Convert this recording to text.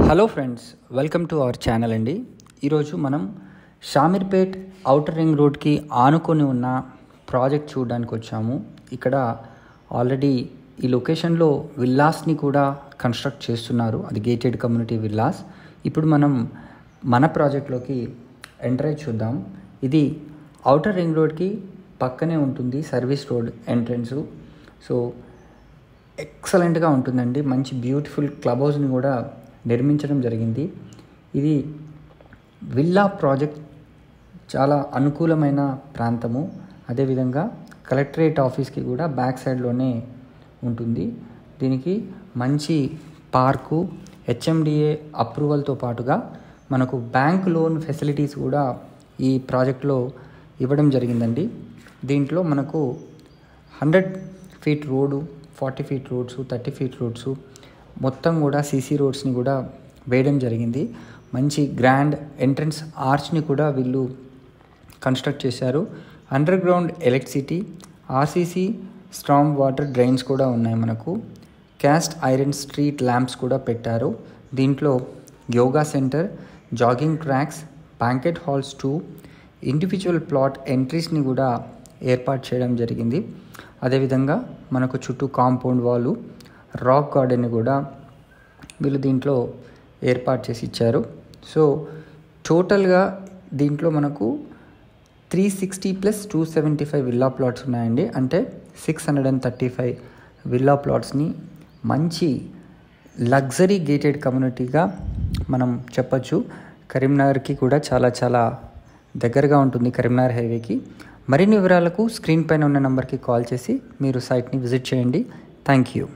Hello friends, welcome to our channel అండి. ఈరోజు మనం షామీర్పేట్ ఔటర్ రింగ్ రోడ్కి ఆనుకొని ఉన్న ప్రాజెక్ట్ చూడడానికి వచ్చాము. ఇక్కడ ఆల్రెడీ ఈ లొకేషన్లో విల్లాస్ని కూడా కన్స్ట్రక్ట్ చేస్తున్నారు. అది గేటెడ్ కమ్యూనిటీ విల్లాస్. ఇప్పుడు మనం మన ప్రాజెక్ట్లోకి ఎంటర్ అయి చూద్దాం. ఇది ఔటర్ రింగ్ రోడ్కి పక్కనే ఉంటుంది, సర్వీస్ రోడ్ ఎంట్రన్సు. సో ఎక్సలెంట్గా ఉంటుందండి. మంచి బ్యూటిఫుల్ క్లబ్ హౌస్ని కూడా నిర్మించడం జరిగింది. ఇది విల్లా ప్రాజెక్ట్ చాలా అనుకూలమైన ప్రాంతము. అదేవిధంగా కలెక్టరేట్ ఆఫీస్కి కూడా బ్యాక్ సైడ్లోనే ఉంటుంది. దీనికి మంచి పార్కు, హెచ్ఎండిఏ అప్రూవల్తో పాటుగా మనకు బ్యాంక్ లోన్ ఫెసిలిటీస్ కూడా ఈ ప్రాజెక్ట్లో ఇవ్వడం జరిగిందండి. దీంట్లో మనకు 100 feet road, 40 feet roads, 30 feet roads మొత్తం కూడా సీసీ రోడ్స్ని కూడా వేయడం జరిగింది. మంచి గ్రాండ్ ఎంట్రన్స్ ఆర్చ్ని కూడా వీళ్ళు కన్స్ట్రక్ట్ చేశారు. Under ground electricity, RCC strong water drains కూడా ఉన్నాయి. మనకు క్యాస్ట్ ఐరన్ స్ట్రీట్ ల్యాంప్స్ కూడా పెట్టారు. దీంట్లో yoga centre, jogging tracks, banquet halls 2, individual plot ఎంట్రీస్ని కూడా ఏర్పాటు చేయడం జరిగింది. అదేవిధంగా మనకు చుట్టూ కాంపౌండ్ వాళ్ళు, రాక్ గార్డెన్ని కూడా వీళ్ళు దీంట్లో ఏర్పాటు చేసి ఇచ్చారు. సో టోటల్గా దీంట్లో మనకు 360 + 275 విల్లా ప్లాట్స్ ఉన్నాయండి. అంటే 635 విల్లా ప్లాట్స్ని మంచి లగ్జరీ గేటెడ్ కమ్యూనిటీగా మనం చెప్పచ్చు. కరీంనగర్కి కూడా చాలా దగ్గరగా ఉంటుంది, కరీంనగర్ హైవేకి. మరిన్ని వివరాలకు స్క్రీన్ పైన ఉన్న నెంబర్కి కాల్ చేసి మీరు సైట్ని విజిట్ చేయండి. Thank you.